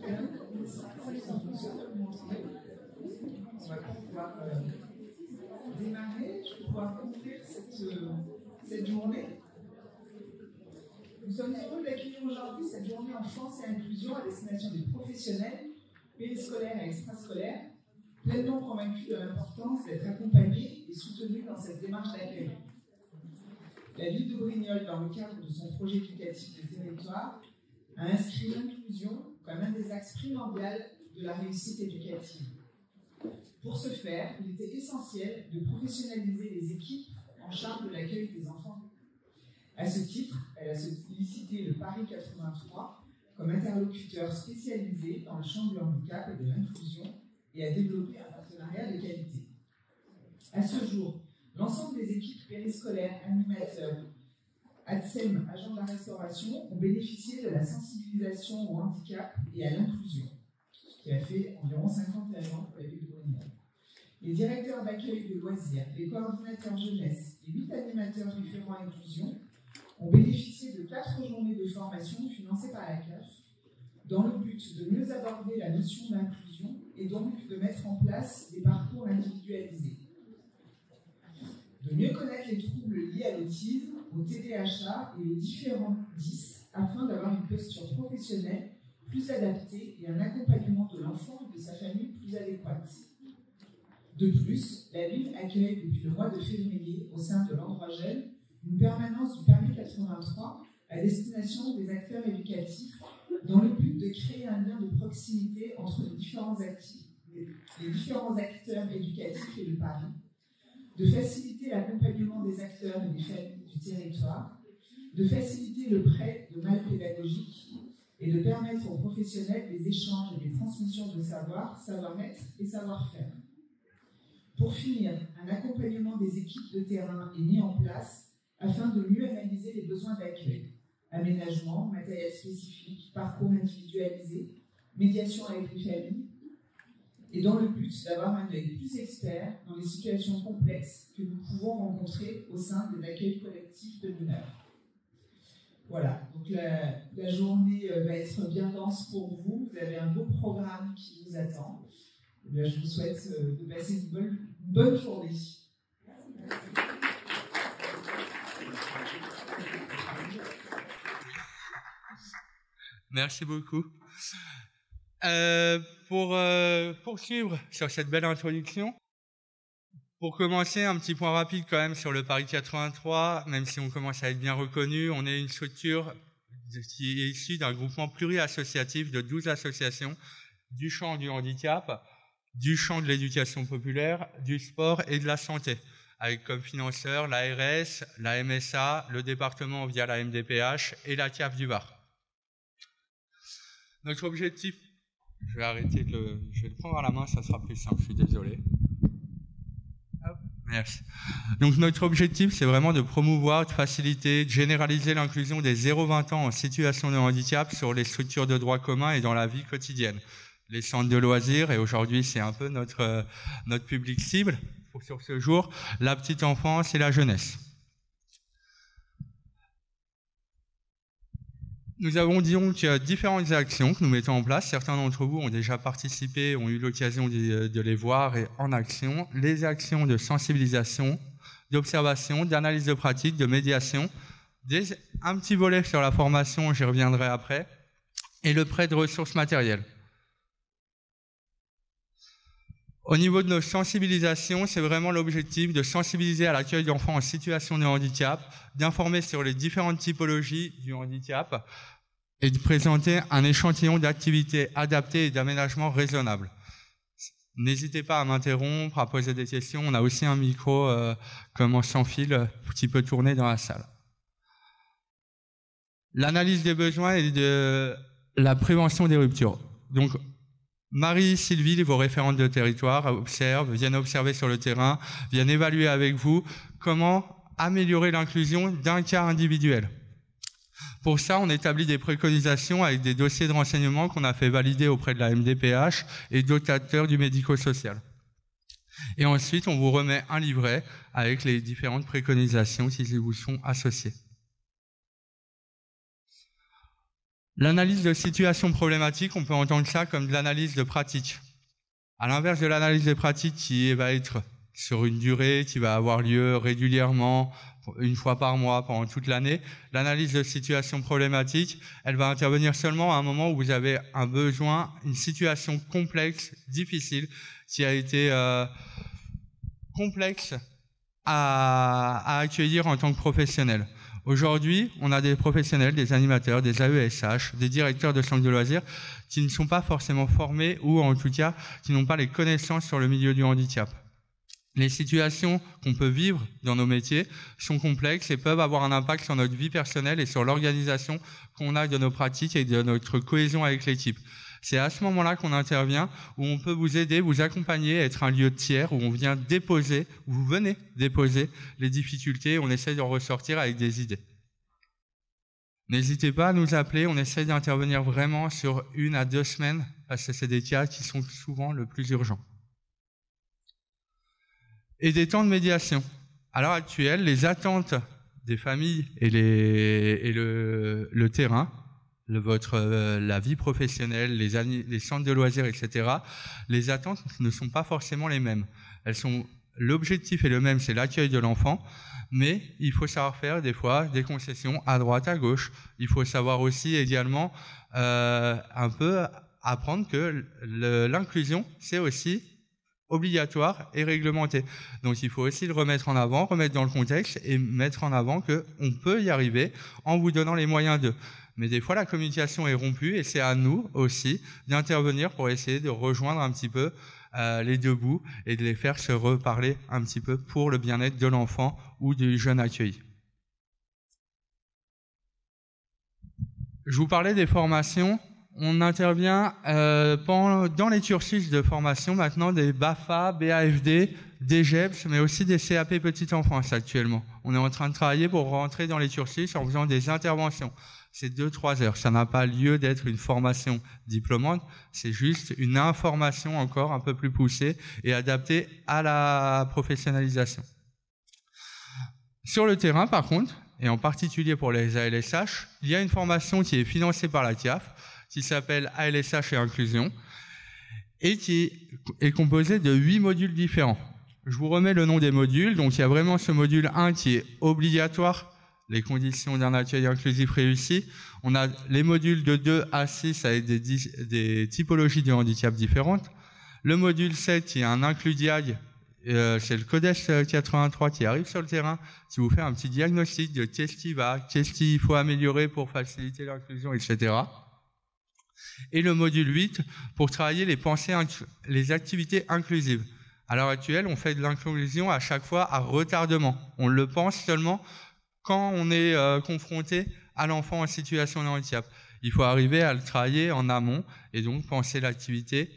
On va pouvoir démarrer, je vais pouvoir conclure cette journée. Nous sommes heureux d'accueillir aujourd'hui cette journée enfance et inclusion à destination des professionnels, périscolaires et extrascolaires, pleinement convaincus de l'importance d'être accompagnés et soutenus dans cette démarche d'accueil. La ville de Brignoles, dans le cadre de son projet éducatif de territoire, a inscrit l'inclusion comme un des axes primordiaux de la réussite éducative. Pour ce faire, il était essentiel de professionnaliser les équipes en charge de l'accueil des enfants. À ce titre, elle a sollicité le Paris 83 comme interlocuteur spécialisé dans le champ du handicap et de l'inclusion et a développé un partenariat de qualité. À ce jour, l'ensemble des équipes périscolaires, animateurs, ADSEM, agents de la restauration, ont bénéficié de la sensibilisation au handicap et à l'inclusion, qui a fait environ 51 ans pour la ville de Brignoles. Les directeurs d'accueil de loisirs, les coordinateurs jeunesse et 8 animateurs référents inclusion ont bénéficié de 4 journées de formation financées par la CAF dans le but de mieux aborder la notion d'inclusion et donc de mettre en place des parcours individualisés. De mieux connaître les troubles liés à l'autisme, au TDAH et aux différents 10 afin d'avoir une posture professionnelle plus adaptée et un accompagnement de l'enfant et de sa famille plus adéquate. De plus, la ville accueille depuis le mois de février au sein de l'endroit jeune une permanence du Paris 83 à destination des acteurs éducatifs dans le but de créer un lien de proximité entre les différents acteurs éducatifs et le Paris, de faciliter l'accompagnement des acteurs et des familles du territoire, de faciliter le prêt de mails pédagogiques et de permettre aux professionnels des échanges et des transmissions de savoir, savoir-être et savoir-faire. Pour finir, un accompagnement des équipes de terrain est mis en place afin de mieux analyser les besoins d'accueil, aménagement, matériel spécifique, parcours individualisé, médiation avec les familles, et dans le but d'avoir un œil plus expert dans les situations complexes que nous pouvons rencontrer au sein des accueils collectifs de mineurs. Voilà, donc la journée va être bien dense pour vous. Vous avez un beau programme qui vous attend. Et bien, je vous souhaite de passer une bonne journée. Merci beaucoup. Pour poursuivre sur cette belle introduction, pour commencer, un petit point rapide quand même sur le Paris 83, même si on commence à être bien reconnu, on est une structure qui est issue d'un groupement pluriassociatif de 12 associations du champ du handicap, du champ de l'éducation populaire, du sport et de la santé, avec comme financeurs l'ARS, la MSA, le département via la MDPH et la CAF du Var. Notre objectif, je vais le prendre à la main, ça sera plus simple, je suis désolé. Hop, merci. Donc notre objectif, c'est vraiment de promouvoir, de faciliter, de généraliser l'inclusion des 0-20 ans en situation de handicap sur les structures de droit commun et dans la vie quotidienne. Les centres de loisirs, et aujourd'hui c'est un peu notre public cible sur ce jour, la petite enfance et la jeunesse. Nous avons donc différentes actions que nous mettons en place. Certains d'entre vous ont déjà participé, ont eu l'occasion de les voir et en action. Les actions de sensibilisation, d'observation, d'analyse de pratique, de médiation, un petit volet sur la formation, j'y reviendrai après, et le prêt de ressources matérielles. Au niveau de nos sensibilisations, c'est vraiment l'objectif de sensibiliser à l'accueil d'enfants en situation de handicap, d'informer sur les différentes typologies du handicap et de présenter un échantillon d'activités adaptées et d'aménagements raisonnables. N'hésitez pas à m'interrompre, à poser des questions. On a aussi un micro comme sans fil qui peut tourner dans la salle. L'analyse des besoins et de la prévention des ruptures. Donc, Marie, Sylvie, vos référentes de territoire, viennent observer sur le terrain, viennent évaluer avec vous comment améliorer l'inclusion d'un cas individuel. Pour ça, on établit des préconisations avec des dossiers de renseignement qu'on a fait valider auprès de la MDPH et d'autres acteurs du médico-social. Et ensuite, on vous remet un livret avec les différentes préconisations qui vous sont associées. L'analyse de situation problématique, on peut entendre ça comme de l'analyse de pratique. À l'inverse de l'analyse de pratique qui va être sur une durée, qui va avoir lieu régulièrement, une fois par mois, pendant toute l'année, l'analyse de situation problématique, elle va intervenir seulement à un moment où vous avez un besoin, une situation complexe, difficile, qui a été complexe à accueillir en tant que professionnel. Aujourd'hui, on a des professionnels, des animateurs, des AESH, des directeurs de centres de loisirs qui ne sont pas forcément formés ou en tout cas qui n'ont pas les connaissances sur le milieu du handicap. Les situations qu'on peut vivre dans nos métiers sont complexes et peuvent avoir un impact sur notre vie personnelle et sur l'organisation qu'on a de nos pratiques et de notre cohésion avec l'équipe. C'est à ce moment-là qu'on intervient, où on peut vous aider, vous accompagner, être un lieu de tiers, où on vient déposer, où vous venez déposer les difficultés, on essaie d'en ressortir avec des idées. N'hésitez pas à nous appeler, on essaie d'intervenir vraiment sur 1 à 2 semaines, parce que c'est des cas qui sont souvent le plus urgents. Et des temps de médiation. À l'heure actuelle, les attentes des familles et le terrain, la vie professionnelle, les centres de loisirs, etc., les attentes ne sont pas forcément les mêmes. L'objectif est le même, c'est l'accueil de l'enfant, mais il faut savoir faire des fois des concessions à droite, à gauche. Il faut savoir aussi également un peu apprendre que l'inclusion, c'est aussi obligatoire et réglementé. Donc il faut aussi le remettre en avant, remettre dans le contexte et mettre en avant qu'on peut y arriver en vous donnant les moyens d'eux. Mais des fois, la communication est rompue et c'est à nous aussi d'intervenir pour essayer de rejoindre un petit peu les deux bouts et de les faire se reparler un petit peu pour le bien-être de l'enfant ou du jeune accueilli. Je vous parlais des formations. On intervient dans les cursus de formation maintenant des BAFA, BAFD, des GEPS, mais aussi des CAP petite enfance actuellement. On est en train de travailler pour rentrer dans les cursus en faisant des interventions. C'est 2-3 heures. Ça n'a pas lieu d'être une formation diplômante, c'est juste une information encore un peu plus poussée et adaptée à la professionnalisation. Sur le terrain, par contre, et en particulier pour les ALSH, il y a une formation qui est financée par la CIAF, qui s'appelle ALSH et Inclusion, et qui est composée de 8 modules différents. Je vous remets le nom des modules. Donc, il y a vraiment ce module 1 qui est obligatoire, les conditions d'un accueil inclusif réussi. On a les modules de 2 à 6 avec des typologies de handicap différentes. Le module 7 qui est un includiag, c'est le Codes 83 qui arrive sur le terrain, qui vous fait un petit diagnostic de qu'est-ce qui va, qu'est-ce qu'il faut améliorer pour faciliter l'inclusion, etc. Et le module 8 pour travailler les activités inclusives. À l'heure actuelle, on fait de l'inclusion à chaque fois à retardement. On le pense seulement quand on est confronté à l'enfant en situation de handicap. Il faut arriver à le travailler en amont et donc penser l'activité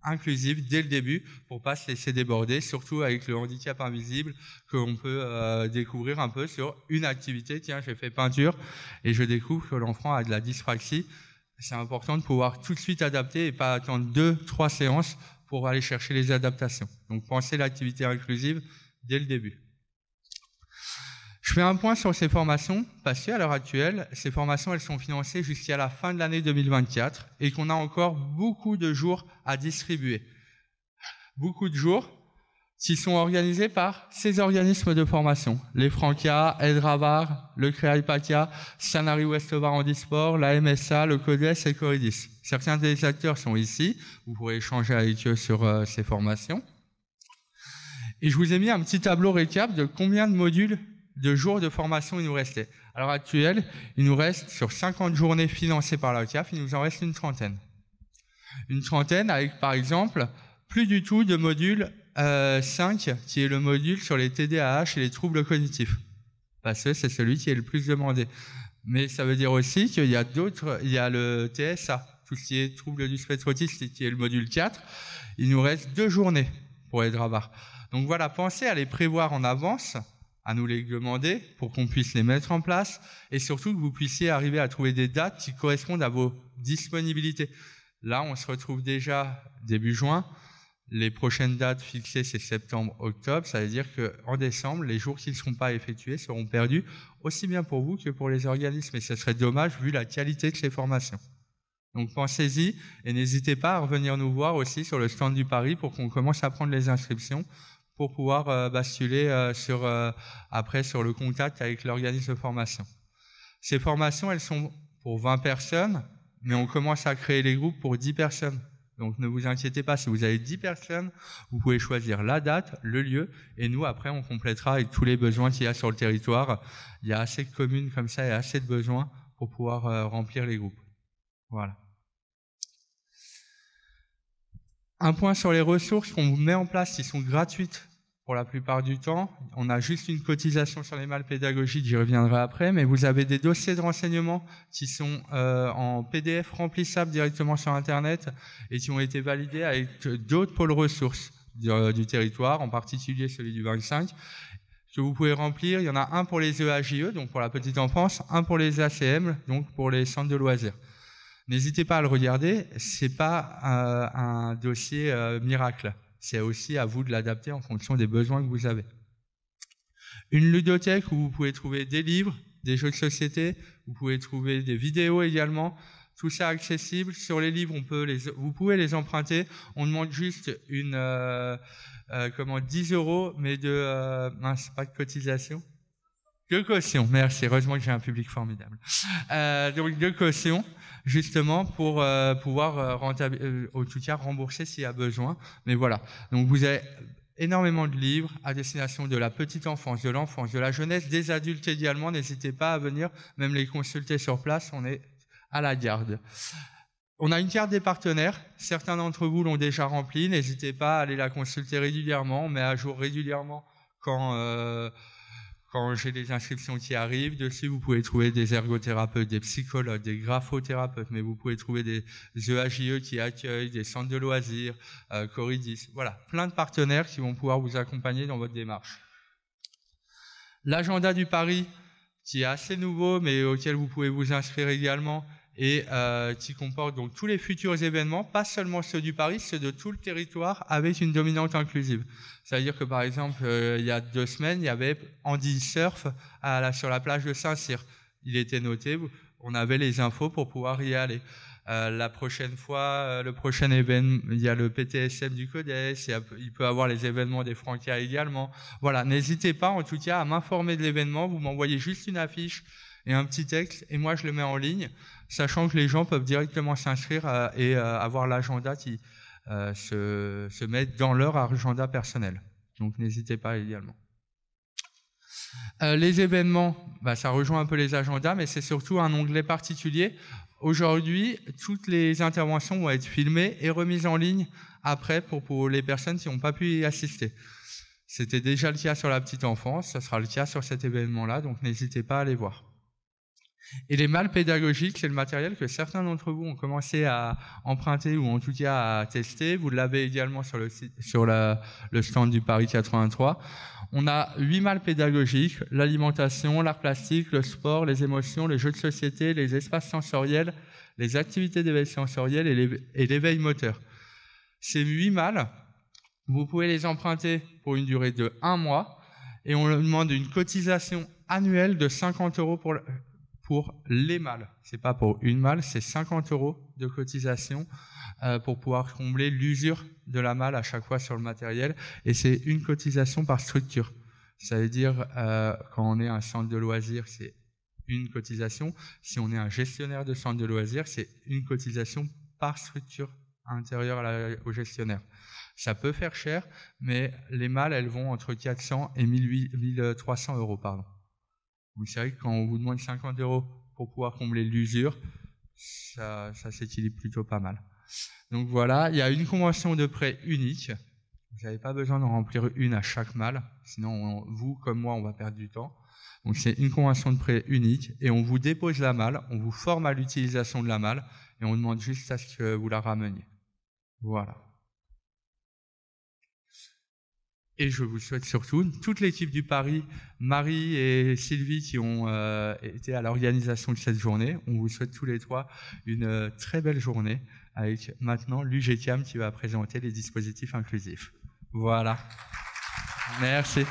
inclusive dès le début pour pas se laisser déborder, surtout avec le handicap invisible qu'on peut découvrir un peu sur une activité. Tiens, j'ai fait peinture et je découvre que l'enfant a de la dyspraxie. C'est important de pouvoir tout de suite adapter et pas attendre 2-3 séances pour aller chercher les adaptations. Donc, pensez l'activité inclusive dès le début. Je fais un point sur ces formations parce qu'à l'heure actuelle, ces formations, elles sont financées jusqu'à la fin de l'année 2024 et qu'on a encore beaucoup de jours à distribuer. Beaucoup de jours qui sont organisés par ces organismes de formation. Les Franca, Eldravar, le CREAIPACA, Sanary West-Var Handisport, la MSA, le CODES et Coridis. Certains des acteurs sont ici. Vous pourrez échanger avec eux sur ces formations. Et je vous ai mis un petit tableau récap de combien de modules de jours de formation il nous restait. À l'heure actuelle, il nous reste sur 50 journées financées par la CIAF, il nous en reste une trentaine. Une trentaine avec, par exemple, plus du tout de module 5, qui est le module sur les TDAH et les troubles cognitifs. Parce que c'est celui qui est le plus demandé. Mais ça veut dire aussi qu'il y a d'autres, il y a le TSA, tout ce qui est trouble du spectre autiste, qui est le module 4. Il nous reste 2 journées pour les Dravar. Donc voilà, pensez à les prévoir en avance, à nous les demander pour qu'on puisse les mettre en place et surtout que vous puissiez arriver à trouver des dates qui correspondent à vos disponibilités. Là, on se retrouve déjà début juin. Les prochaines dates fixées, c'est septembre-octobre. Ça veut dire qu'en décembre, les jours qui ne seront pas effectués seront perdus, aussi bien pour vous que pour les organismes. Et ce serait dommage vu la qualité de ces formations. Donc pensez-y et n'hésitez pas à revenir nous voir aussi sur le stand du Paris pour qu'on commence à prendre les inscriptions pour pouvoir basculer après sur le contact avec l'organisme de formation. Ces formations, elles sont pour 20 personnes, mais on commence à créer les groupes pour 10 personnes. Donc ne vous inquiétez pas, si vous avez 10 personnes, vous pouvez choisir la date, le lieu, et nous, après, on complétera avec tous les besoins qu'il y a sur le territoire. Il y a assez de communes comme ça et assez de besoins pour pouvoir remplir les groupes. Voilà. Un point sur les ressources qu'on vous met en place, qui sont gratuites pour la plupart du temps. On a juste une cotisation sur les malles pédagogiques, j'y reviendrai après, mais vous avez des dossiers de renseignement qui sont en PDF remplissables directement sur Internet et qui ont été validés avec d'autres pôles ressources du territoire, en particulier celui du 25, que vous pouvez remplir. Il y en a un pour les EAJE, donc pour la petite enfance, un pour les ACM, donc pour les centres de loisirs. N'hésitez pas à le regarder, c'est pas un dossier miracle. C'est aussi à vous de l'adapter en fonction des besoins que vous avez. Une ludothèque où vous pouvez trouver des livres, des jeux de société, vous pouvez trouver des vidéos également, tout ça accessible. Sur les livres, vous pouvez les emprunter. On demande juste 10 €, mais pas de cotisation. De caution, merci. Heureusement que j'ai un public formidable. Donc de caution, justement pour pouvoir en tout cas rembourser s'il y a besoin. Mais voilà. Donc vous avez énormément de livres à destination de la petite enfance, de l'enfance, de la jeunesse, des adultes également. N'hésitez pas à venir, même les consulter sur place. On est à la garde. On a une carte des partenaires. Certains d'entre vous l'ont déjà remplie. N'hésitez pas à aller la consulter régulièrement. On met à jour régulièrement quand j'ai des inscriptions qui arrivent. Dessus, vous pouvez trouver des ergothérapeutes, des psychologues, des graphothérapeutes, mais vous pouvez trouver des EAJE qui accueillent, des centres de loisirs, Coridis. Voilà, plein de partenaires qui vont pouvoir vous accompagner dans votre démarche. L'agenda du Paris, qui est assez nouveau, mais auquel vous pouvez vous inscrire également, et qui comporte donc tous les futurs événements, pas seulement ceux du Paris, ceux de tout le territoire, avec une dominante inclusive. C'est-à-dire que par exemple, il y a 2 semaines, il y avait Andy Surf sur la plage de Saint-Cyr. Il était noté, on avait les infos pour pouvoir y aller. La prochaine fois, le prochain événement, il y a le PTSM du CODES, il peut avoir les événements des Franca également. Voilà, n'hésitez pas en tout cas à m'informer de l'événement, vous m'envoyez juste une affiche et un petit texte, et moi je le mets en ligne, sachant que les gens peuvent directement s'inscrire et avoir l'agenda qui se met dans leur agenda personnel. Donc n'hésitez pas également. Les événements, ça rejoint un peu les agendas, mais c'est surtout un onglet particulier. Aujourd'hui, toutes les interventions vont être filmées et remises en ligne après pour les personnes qui n'ont pas pu y assister. C'était déjà le cas sur la petite enfance, ça sera le cas sur cet événement-là, donc n'hésitez pas à aller voir. Et les malles pédagogiques, c'est le matériel que certains d'entre vous ont commencé à emprunter ou en tout cas à tester. Vous l'avez également sur le stand du Paris 83. On a 8 malles pédagogiques, l'alimentation, l'art plastique, le sport, les émotions, les jeux de société, les espaces sensoriels, les activités d'éveil sensoriel et l'éveil moteur. Ces 8 malles, vous pouvez les emprunter pour une durée de 1 mois et on demande une cotisation annuelle de 50 € pour les malles. C'est pas pour une malle, c'est 50 € de cotisation pour pouvoir combler l'usure de la malle à chaque fois sur le matériel. Et c'est une cotisation par structure. Ça veut dire, quand on est un centre de loisirs, c'est une cotisation. Si on est un gestionnaire de centre de loisirs, c'est une cotisation par structure intérieure au gestionnaire. Ça peut faire cher, mais les malles, elles vont entre 400 et 1300 €, pardon. Donc c'est vrai que quand on vous demande 50 € pour pouvoir combler l'usure, ça s'équilibre plutôt pas mal. Donc voilà, il y a une convention de prêt unique. Vous n'avez pas besoin d'en remplir une à chaque malle, sinon vous comme moi on va perdre du temps. Donc c'est une convention de prêt unique et on vous dépose la malle, on vous forme à l'utilisation de la malle et on demande juste à ce que vous la rameniez. Voilà. Et je vous souhaite surtout, toute l'équipe du Paris, Marie et Sylvie qui ont été à l'organisation de cette journée, on vous souhaite tous les trois une très belle journée avec maintenant l'UGTIAM qui va présenter les dispositifs inclusifs. Voilà. Merci.